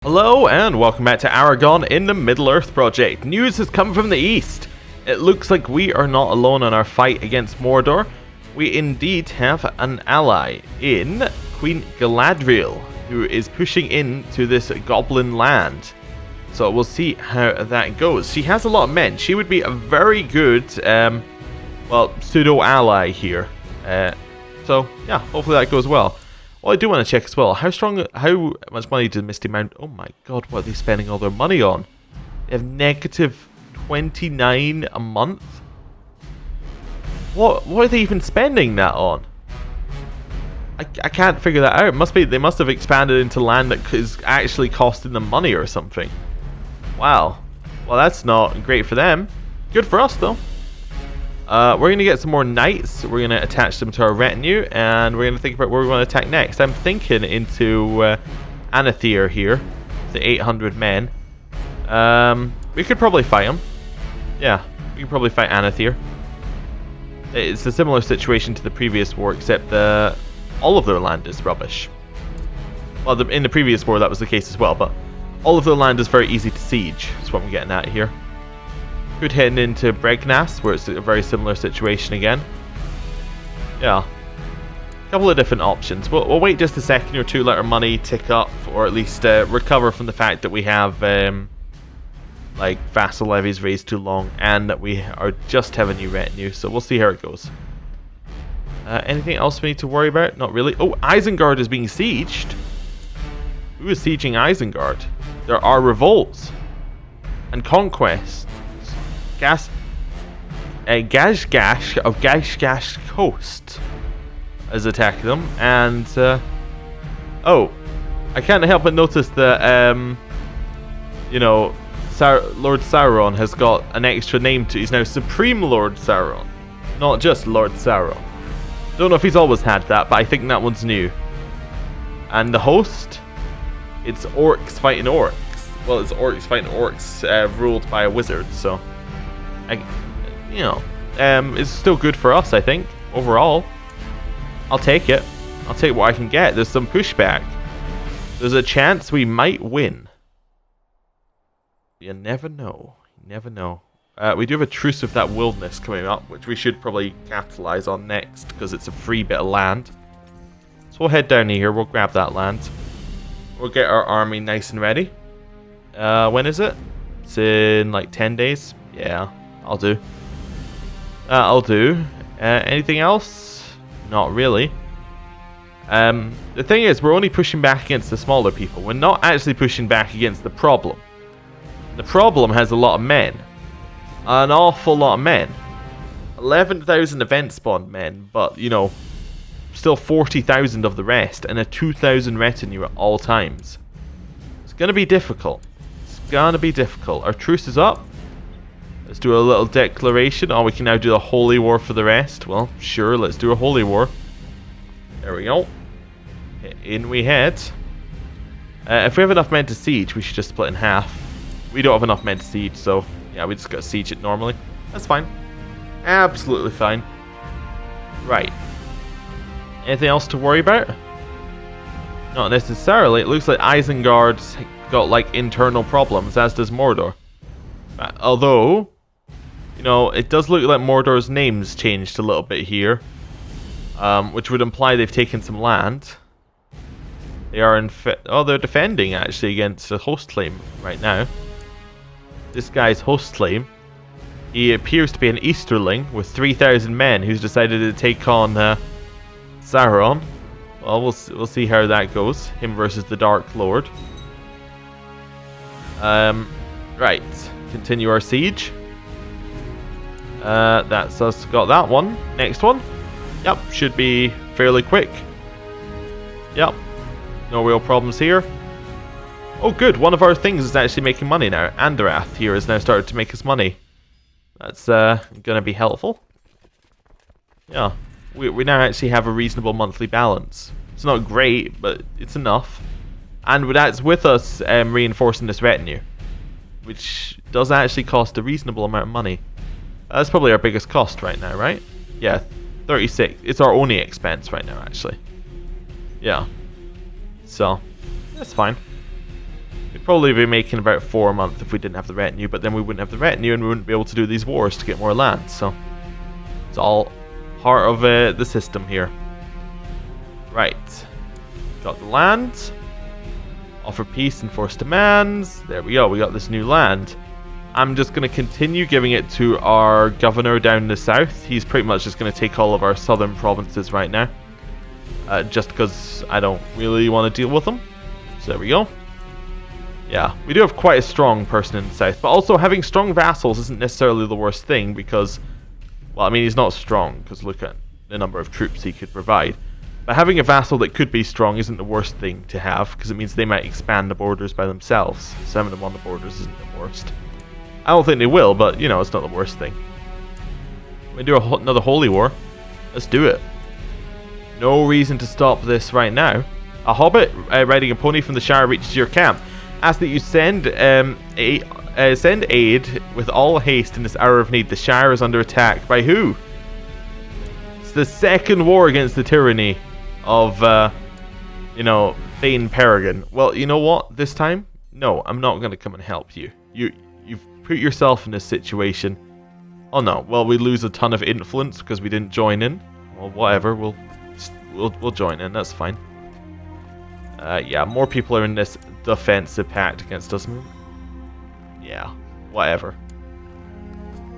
Hello and welcome back to Aragorn in the Middle-earth project. News has come from the east. It looks like we are not alone on our fight against Mordor. We indeed have an ally in Queen Galadriel, who is pushing into this goblin land. So we'll see how that goes. She has a lot of men. She would be a very good, pseudo-ally here. So yeah, hopefully that goes well. Well, I do want to check as well, how much money did Misty Mount... Oh my god, what are they spending all their money on? They have negative 29 a month? What are they even spending that on? I can't figure that out. They must have expanded into land that is actually costing them money or something. Wow. Well, that's not great for them. Good for us, though. We're going to get some more knights. We're going to attach them to our retinue, and we're going to think about where we want to attack next. I'm thinking into Arathorn here, the 800 men. We could probably fight him. Yeah, we could probably fight Arathorn. It's a similar situation to the previous war, except all of their land is rubbish. Well, in the previous war that was the case as well, but all of their land is very easy to siege. That's what I'm getting at here. Could head into Bregnas, where it's a very similar situation again. Yeah. A couple of different options. We'll wait just a second or two, let our money tick up, or at least recover from the fact that we have vassal levies raised too long, and that we are just have a new retinue, so we'll see how it goes. Anything else we need to worry about? Not really. Oh, Isengard is being sieged. Who is sieging Isengard? There are revolts and conquests. Gashgash of Gashgash Coast is attacking them, and oh, I can't help but notice that Lord Sauron has got an extra name to. He's now Supreme Lord Sauron, not just Lord Sauron. Don't know if he's always had that, but I think that one's new. And the host, it's orcs fighting orcs. Well, it's orcs fighting orcs ruled by a wizard, so. It's still good for us, I think, overall. I'll take it. I'll take what I can get. There's some pushback. There's a chance we might win. You never know. You never know. We do have a truce with that wilderness coming up, which we should probably capitalize on next, because it's a free bit of land. So we'll head down here. We'll grab that land. We'll get our army nice and ready. When is it? It's in like 10 days. Yeah. I'll do. Anything else? Not really. The thing is, we're only pushing back against the smaller people. We're not actually pushing back against the problem. The problem has a lot of men. An awful lot of men. 11,000 event spawned men, but, still 40,000 of the rest, and a 2,000 retinue at all times. It's going to be difficult. Our truce is up. Let's do a little declaration. Oh, we can now do a holy war for the rest. Well, sure, let's do a holy war. There we go. In we head. If we have enough men to siege, we should just split in half. We don't have enough men to siege, so yeah, we just gotta siege it normally. That's fine. Absolutely fine. Right. Anything else to worry about? Not necessarily. It looks like Isengard's got like internal problems, as does Mordor. Although, it does look like Mordor's name's changed a little bit here, which would imply they've taken some land. They are they're defending actually against a host claim right now. This guy's host claim, he appears to be an Easterling with 3,000 men who's decided to take on Sauron. Well, we'll see how that goes. Him versus the Dark Lord. Right. Continue our siege. That's us got that one. Next one. Yep, should be fairly quick. Yep. No real problems here. Oh good, one of our things is actually making money now. Andarath here has now started to make us money. That's gonna be helpful. Yeah. We now actually have a reasonable monthly balance. It's not great, but it's enough. And that's with us reinforcing this retinue, which does actually cost a reasonable amount of money. That's probably our biggest cost right now, right? Yeah, 36. It's our only expense right now, actually. Yeah. So, that's fine. We'd probably be making about 4 a month if we didn't have the retinue, but then we wouldn't have the retinue and we wouldn't be able to do these wars to get more land, so it's all part of the system here. Right. Got the land. Offer peace and force demands. There we go, we got this new land. I'm just going to continue giving it to our governor down in the south. He's pretty much just going to take all of our southern provinces right now. Just because I don't really want to deal with them. So there we go. Yeah, we do have quite a strong person in the south. But also having strong vassals isn't necessarily the worst thing because, well, I mean, he's not strong because look at the number of troops he could provide. But having a vassal that could be strong isn't the worst thing to have because it means they might expand the borders by themselves. 7 of them on the borders isn't the worst. I don't think they will, but, you know, it's not the worst thing. We do another holy war. Let's do it. No reason to stop this right now. A hobbit riding a pony from the Shire reaches your camp. Ask that you send aid with all haste in this hour of need. The Shire is under attack. By who? It's the second war against the tyranny of, you know, Thane Peregrine. Well, you know what? This time, no, I'm not going to come and help you. You've put yourself in this situation. Oh no, well, we lose a ton of influence because we didn't join in. Well, whatever, we'll join in, that's fine. Yeah, more people are in this defensive pact against us. Yeah, whatever.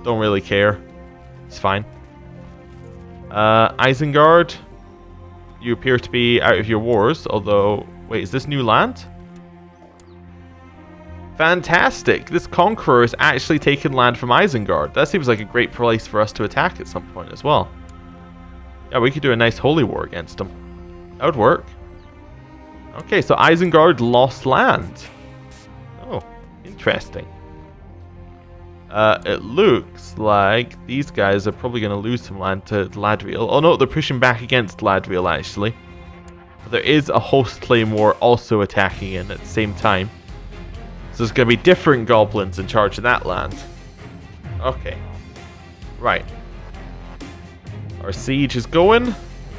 Don't really care. It's fine. Isengard, you appear to be out of your wars, although... Wait, is this new land? Fantastic! This conqueror has actually taken land from Isengard. That seems like a great place for us to attack at some point as well. Yeah, we could do a nice holy war against them. That would work. Okay, so Isengard lost land. Oh, interesting. It looks like these guys are probably going to lose some land to Ladriel. Oh no, they're pushing back against Ladriel actually. But there is a host claymore also attacking in at the same time. So there's going to be different goblins in charge of that land. Okay. Right. Our siege is going.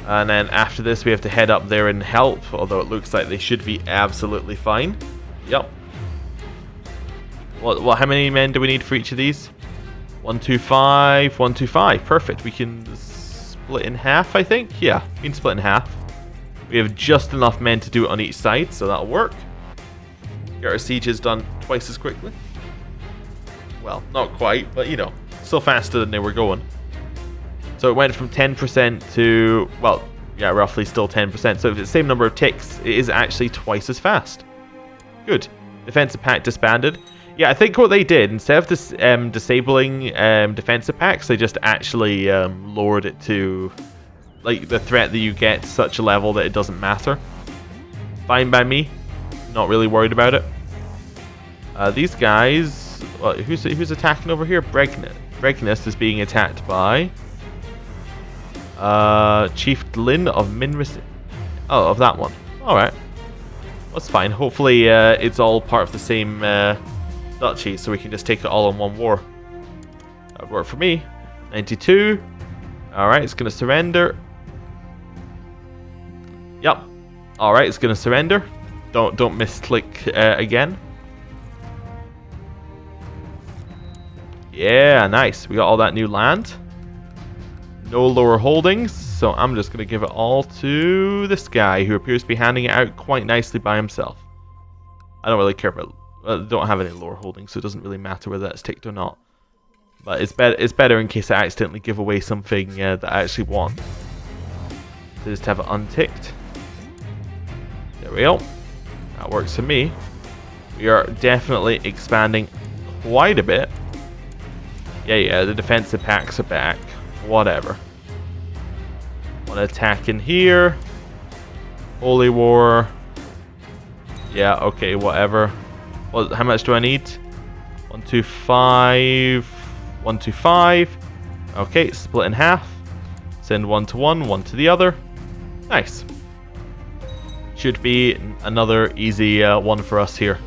And then after this we have to head up there and help. Although it looks like they should be absolutely fine. Yep. How many men do we need for each of these? 125, 125. Perfect. We can split in half, I think. Yeah, we can split in half. We have just enough men to do it on each side, so that'll work. Get our sieges done twice as quickly. Well, not quite, but you know, still faster than they were going. So it went from 10% to, well, yeah, roughly still 10%. So if it's the same number of ticks, it is actually twice as fast. Good. Defensive pact disbanded. Yeah, I think what they did, instead of this, disabling defensive pacts, they just actually lowered it to, like, the threat that you get to such a level that it doesn't matter. Fine by me. Not really worried about it. These guys... Well, who's attacking over here? Bregness is being attacked by... Chief Lynn of Minris... Oh, of that one. Alright. That's fine. Hopefully it's all part of the same duchy, so we can just take it all in one war. That would work for me. 92. Alright, it's going to surrender. Yep. Alright, it's going to surrender. Don't misclick again. Yeah, nice. We got all that new land. No lower holdings, so I'm just going to give it all to this guy who appears to be handing it out quite nicely by himself. I don't really care about... don't have any lower holdings, so it doesn't really matter whether that's ticked or not. But it's better in case I accidentally give away something that I actually want. To just have it unticked. There we go. That works for me. We are definitely expanding quite a bit. Yeah, the defensive packs are back. Whatever. Want to attack in here. Holy War. Yeah, okay, whatever. Well, how much do I need? 125. 125. Okay, split in half. Send one to one, one to the other. Nice. Should be another easy one for us here.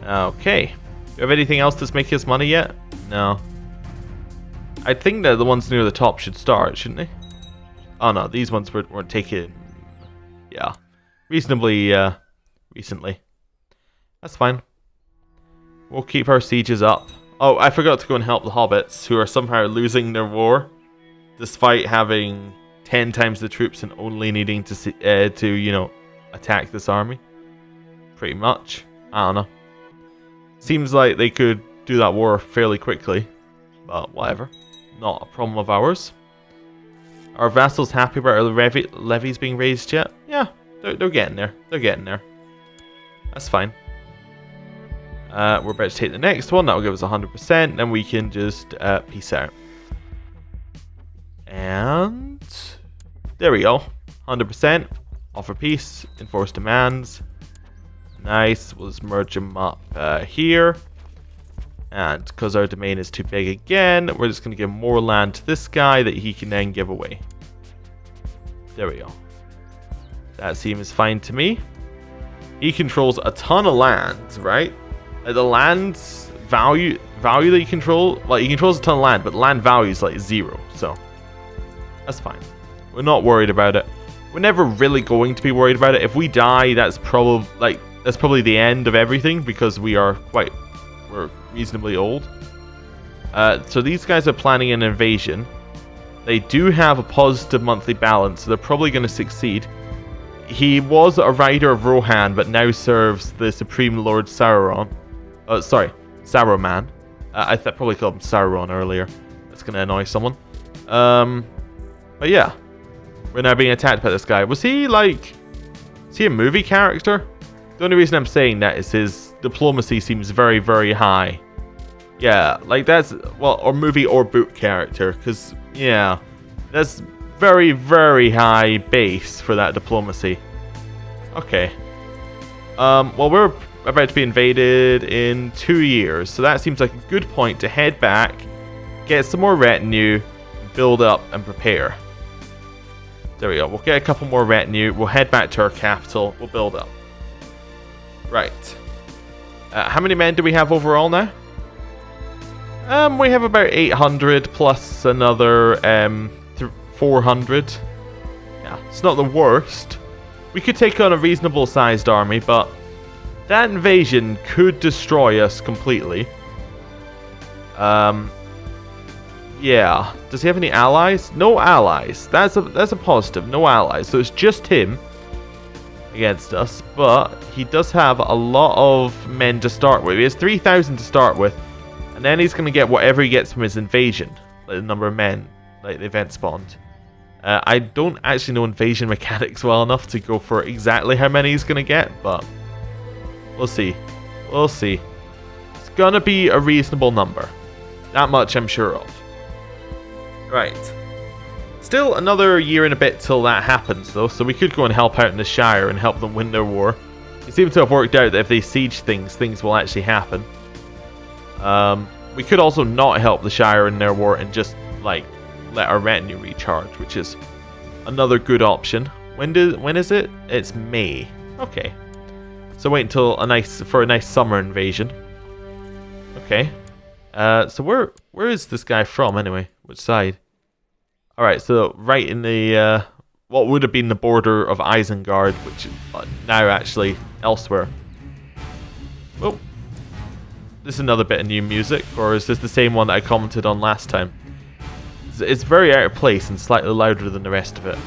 Okay. Do you have anything else that's making us money yet? No. I think that the ones near the top should start, shouldn't they? Oh no, these ones weren't taken. Yeah. Reasonably recently. That's fine. We'll keep our sieges up. Oh, I forgot to go and help the hobbits, who are somehow losing their war, despite having 10 times the troops and only needing to you know, attack this army. Pretty much. I don't know. Seems like they could do that war fairly quickly, but whatever. Not a problem of ours. Are vassals happy about our levies being raised yet? Yeah, they're getting there. They're getting there. That's fine. We're about to take the next one. That'll give us 100%. Then we can just peace out. And there we go. 100%. Offer peace. Enforce demands. Nice. We'll just merge them up here. And because our domain is too big again, we're just going to give more land to this guy that he can then give away. There we go. That seems fine to me. He controls a ton of land, right? The land's value that he controls, like, he controls a ton of land, but land value is like 0, so that's fine. We're not worried about it. We're never really going to be worried about it. If we die, that's probably the end of everything, because we're reasonably old. So these guys are planning an invasion. They do have a positive monthly balance, so they're probably going to succeed. He was a rider of Rohan, but now serves the Supreme Lord Sauron. Saruman. I probably called him Sauron earlier. That's going to annoy someone. But yeah. We're now being attacked by this guy. Is he a movie character? The only reason I'm saying that is his diplomacy seems very, very high. Yeah, like that's, well, or movie or book character. Because, yeah, that's very, very high base for that diplomacy. Okay. Well, we're about to be invaded in 2 years, so that seems like a good point to head back, get some more retinue, build up, and prepare. There we go. We'll get a couple more retinue. We'll head back to our capital. We'll build up. Right. How many men do we have overall now? We have about 800 plus another 400. Yeah, it's not the worst. We could take on a reasonable sized army, but that invasion could destroy us completely. Yeah. Does he have any allies? No allies. That's a positive. No allies. So it's just him against us. But he does have a lot of men to start with. He has 3,000 to start with. And then he's going to get whatever he gets from his invasion. Like the number of men. Like the event spawned. I don't actually know invasion mechanics well enough to go for exactly how many he's going to get. But we'll see. We'll see. It's going to be a reasonable number. That much I'm sure of. Right. Still another year and a bit till that happens, though, so we could go and help out in the Shire and help them win their war. It seems to have worked out that if they siege things will actually happen. We could also not help the Shire in their war and just, like, let our retinue recharge, which is another good option. When is it? It's May. Okay. So wait until a nice summer invasion. Okay. So where is this guy from anyway? Which side? Alright, so right in the what would have been the border of Isengard, which is now actually elsewhere. Oh. This is another bit of new music, or is this the same one that I commented on last time? It's very out of place and slightly louder than the rest of it.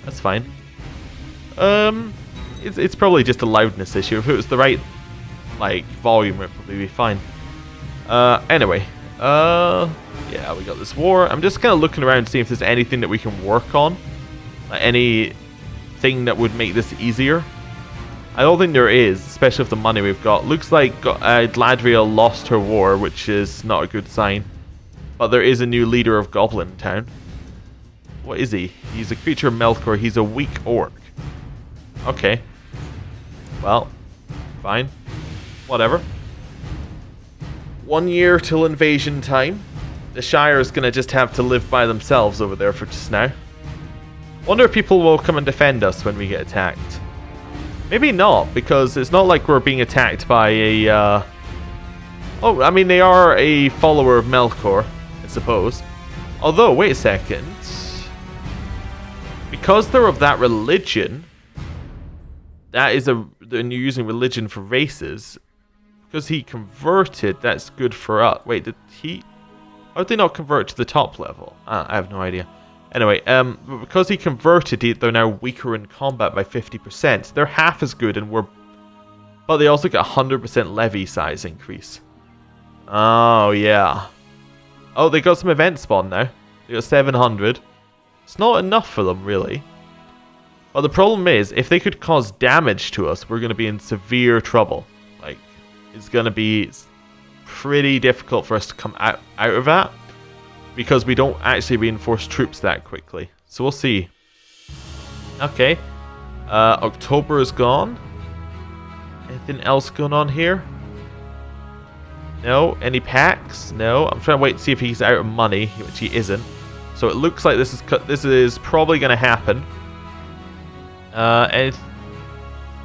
That's fine. It's probably just a loudness issue. If it was the right volume, it'd probably be fine. Anyway, yeah, we got this war. I'm just kind of looking around to see if there's anything that we can work on, like anything that would make this easier. I don't think there is, especially with the money we've got. Looks like Gladriel lost her war, which is not a good sign. But there is a new leader of Goblin Town. What is he? He's a creature of Melkor. He's a weak orc. Okay. Well, fine. Whatever. 1 year till invasion time. The Shire is going to just have to live by themselves over there for just now. Wonder if people will come and defend us when we get attacked. Maybe not, because it's not like we're being attacked by a... Oh, I mean, they are a follower of Melkor, I suppose. Although, wait a second. Because they're of that religion, that is and you're using religion for races. Because he converted, that's good for us. Wait, did he... How did they not convert to the top level? I have no idea. Anyway, because he converted, they're now weaker in combat by 50%. They're half as good and we're... But they also get 100% levy size increase. Oh, yeah. Oh, they got some event spawn now. They got 700. It's not enough for them, really. But the problem is, if they could cause damage to us, we're going to be in severe trouble. Like, it's going to be pretty difficult for us to come out of that. Because we don't actually reinforce troops that quickly. So we'll see. Okay. October is gone. Anything else going on here? No. Any packs? No. I'm trying to wait to see if he's out of money, which he isn't. So it looks like this is probably going to happen. And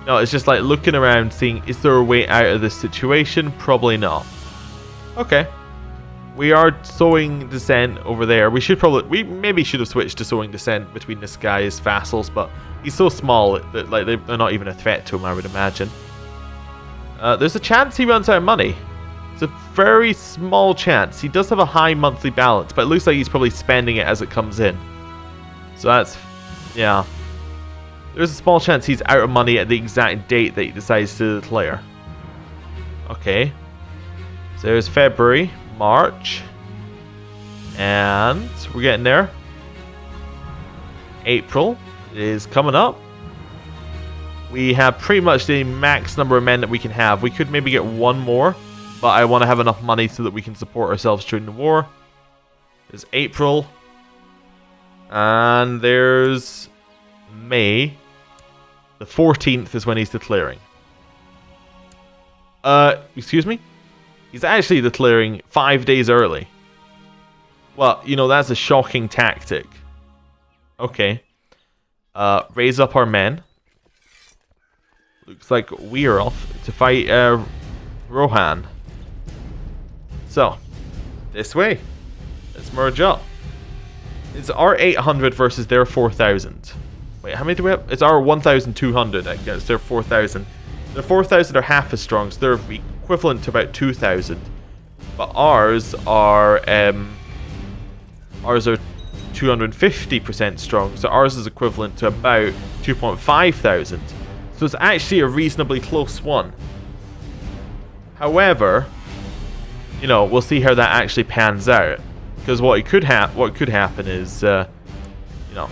no, it's just like looking around, seeing is there a way out of this situation? Probably not. Okay. We are sowing dissent over there. We maybe should have switched to sowing dissent between this guy's vassals, but he's so small that like they're not even a threat to him, I would imagine. There's a chance he runs out of money. It's a very small chance. He does have a high monthly balance, but it looks like he's probably spending it as it comes in. So that's, yeah. There's a small chance he's out of money at the exact date that he decides to declare. Okay. So there's February, March, and we're getting there. April is coming up. We have pretty much the max number of men that we can have. We could maybe get one more, but I want to have enough money so that we can support ourselves during the war. There's April. And there's May. The 14th is when he's declaring. Excuse me? He's actually declaring 5 days early. Well, you know, that's a shocking tactic. Okay. Raise up our men. Looks like we are off to fight Rohan. So, this way. Let's merge up. It's our 800 versus their 4,000. Wait, how many do we have? It's our 1,200 against their 4,000. Their 4,000 are half as strong, so they're equivalent to about 2,000. But ours are 250% strong, so ours is equivalent to about 2,500. So it's actually a reasonably close one. However, you know, we'll see how that actually pans out. Because what could happen is, you know,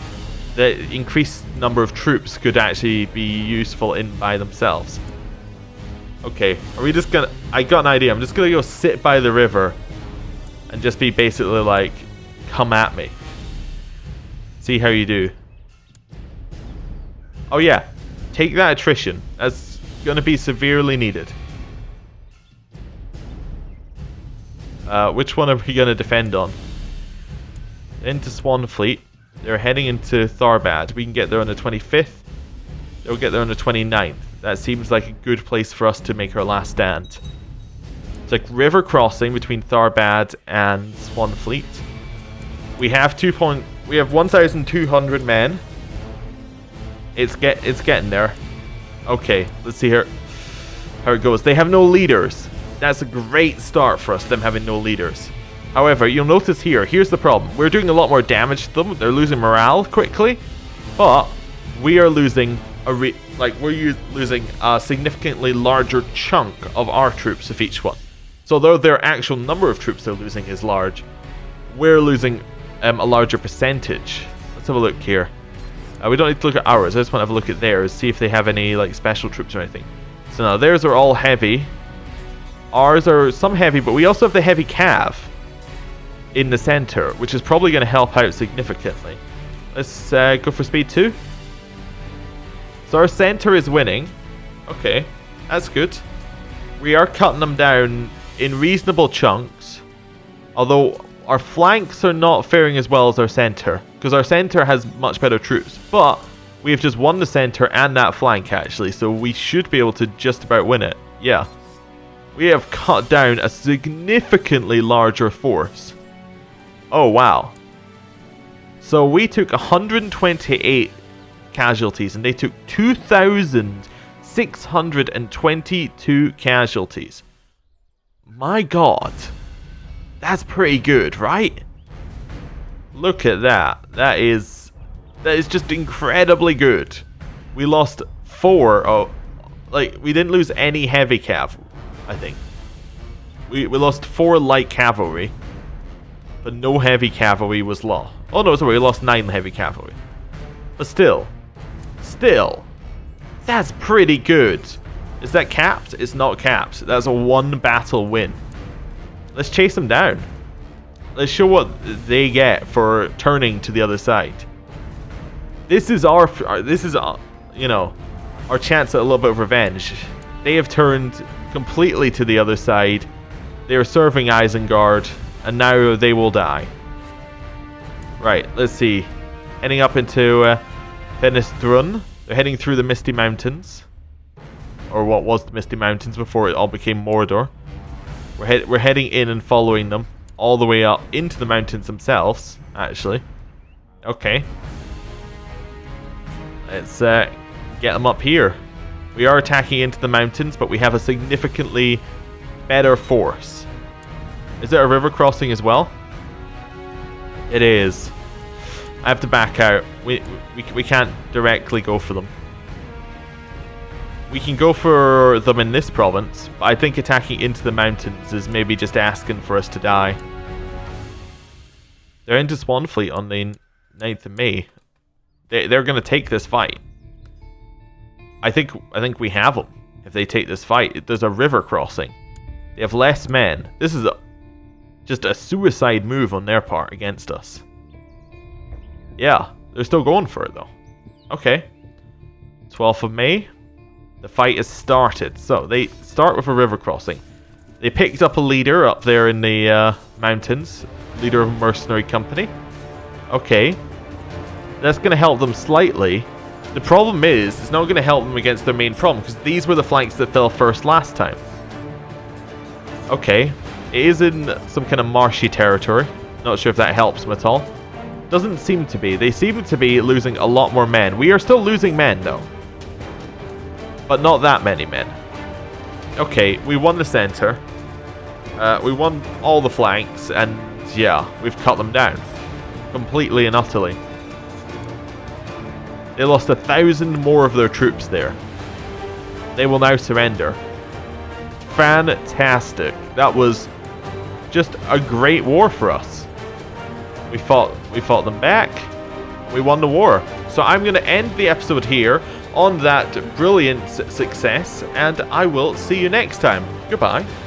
the increased number of troops could actually be useful in by themselves. Okay, are we just gonna... I got an idea. I'm just gonna go sit by the river and just be basically like, come at me. See how you do. Oh yeah, take that attrition. That's gonna be severely needed. Which one are we gonna defend on? Into Swanfleet. They're heading into Tharbad. We can get there on the 25th. They'll get there on the 29th. That seems like a good place for us to make our last stand. It's like river crossing between Tharbad and Swanfleet. We have 1,200 men. It's getting there. Okay, let's see here how it goes. They have no leaders. That's a great start for us, them having no leaders. However, you'll notice here's the problem. We're doing a lot more damage to them. They're losing morale quickly, but we are losing losing a significantly larger chunk of our troops of each one. So though their actual number of troops they're losing is large, we're losing a larger percentage. Let's have a look here. We don't need to look at ours. I just want to have a look at theirs, see if they have any like special troops or anything. So now theirs are all heavy. Ours are some heavy, but we also have the heavy cav in the center, which is probably going to help out significantly. Let's go for speed 2. So our center is winning. Okay, that's good. We are cutting them down in reasonable chunks, although our flanks are not faring as well as our center, because our center has much better troops, but we have just won the center and that flank actually, so we should be able to just about win it. Yeah, we have cut down a significantly larger force. Oh wow. So we took 128 casualties and they took 2,000 622 casualties. My god. That's pretty good, right? Look at that. That is just incredibly good. We lost 4. Oh, like, we didn't lose any heavy cav, I think. We lost 4 light cavalry, but no heavy cavalry was lost. Oh no, sorry, we lost 9 heavy cavalry. But still, that's pretty good. Is that capped? It's not capped. That's a 1 battle win. Let's chase them down. Let's show what they get for turning to the other side. This is our you know, our chance at a little bit of revenge. They have turned completely to the other side. They are serving Isengard, and now they will die. Right, let's see. Heading up into Fenesthrun. They're heading through the Misty Mountains. Or what was the Misty Mountains before it all became Mordor. We're heading in and following them all the way up into the mountains themselves, actually. Okay. Let's get them up here. We are attacking into the mountains, but we have a significantly better force. Is there a river crossing as well? It is. I have to back out. We can't directly go for them. We can go for them in this province, but I think attacking into the mountains is maybe just asking for us to die. They're into Swanfleet on the 9th of May. They're going to take this fight. I think we have them if they take this fight. There's a river crossing. They have less men. This is just a suicide move on their part against us. Yeah, they're still going for it though. Okay. 12th of May. The fight has started. So they start with a river crossing. They picked up a leader up there in the mountains. Leader of a mercenary company. Okay. That's going to help them slightly. The problem is, it's not going to help them against their main problem, because these were the flanks that fell first last time. Okay. It is in some kind of marshy territory. Not sure if that helps them at all. Doesn't seem to be. They seem to be losing a lot more men. We are still losing men, though. But not that many men. Okay, we won the center. We won all the flanks, and yeah, we've cut them down. Completely and utterly. They lost 1,000 more of their troops there. They will now surrender. Fantastic. That was just a great war for us. We fought them back. We won the war. So I'm going to end the episode here on that brilliant success, and I will see you next time. Goodbye.